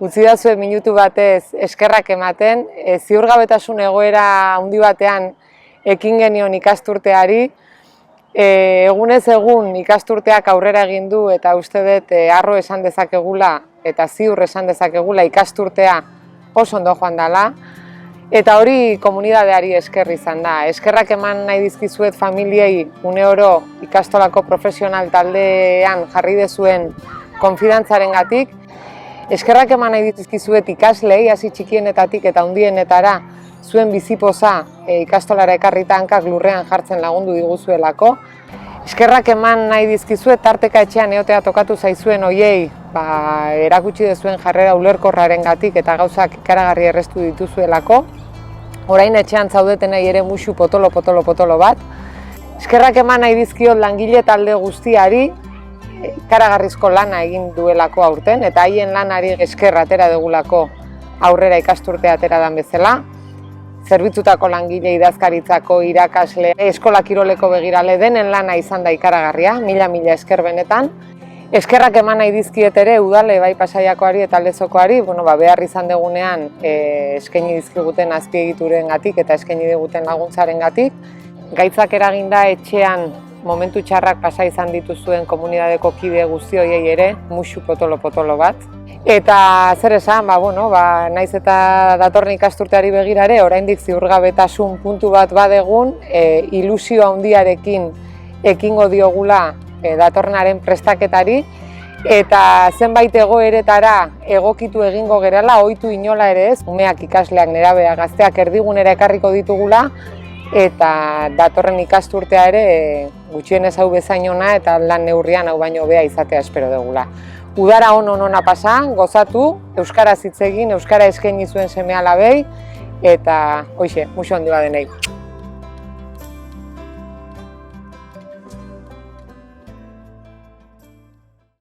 utzi dazue minutu batez eskerrak ematen, ziurgabetasun egoera handi batean ekin genion ikasturteari, egunez egun ikasturteak aurrera egin du eta uste dut harro esan dezakegula eta ziur esan dezakegula ikasturtea oso ondo joan dela. Eta hori komunidadeari esker izan da. Eskerrak eman nahi dizkizuet familiei une oro ikastolako profesional taldean jarri dezuen konfidantzarengatik. Eskerrak eman nahi dizkizuet ikaslei, hasi txikienetatik eta handienetara, zuen bizipoza ikastolara ekarrita hankak lurrean jartzen lagundu diguzuelako. Eskerrak eman nahi dizkizuet tarteka etxean egotea tokatu zaizuen hoiei, erakutsi dezuen jarrera ulerkorrarengatik eta gauzak ikaragarri errestu dituzuelako. Orain etxean zaudetenei ere musu potolo bat. Eskerrak eman nahi dizkiot langile talde guztiari, ikaragarrizko lana egin duelako aurten, eta haien lanari esker atera dugulako aurrera ikasturtea atera dan bezala. Zerbitzutako langile, idazkaritzako, irakasle, eskola kiroleko begirale denen lana izan da ikaragarria, mila esker benetan. Eskerrak eman nahi dizkiet ere udale bai Pasaiakoari eta Lezokoari, behar izan dugunean eskaini dizkiguten azpiegiturengatik eta eskaini diguten laguntzarengatik. Gaitzak eraginda etxean momentu txarrak pasa izan dituzuen komunidadeko kide guzti horiei ere musu potolo bat. Eta zer esan, naiz eta datorren ikasturteari begirare, oraindik ziurgabetasun puntu bat badegun, ilusio handiarekin ekingo diogula datorrenaren prestaketari, eta zenbait egoeretara egokitu egingo gerala, ohitu inola ere ez, umeak, ikasleak, nerabeak, gazteak erdigunera ekarriko ditugula, eta datorren ikasturtea ere gutxienez hau bezain ona eta lan neurrian hau baino hobea izatea espero dugula. Udara ona pasa, gozatu, euskaraz hitz egin, euskara eskaini zuen seme-alabei, eta hoxe, musu handi badenei.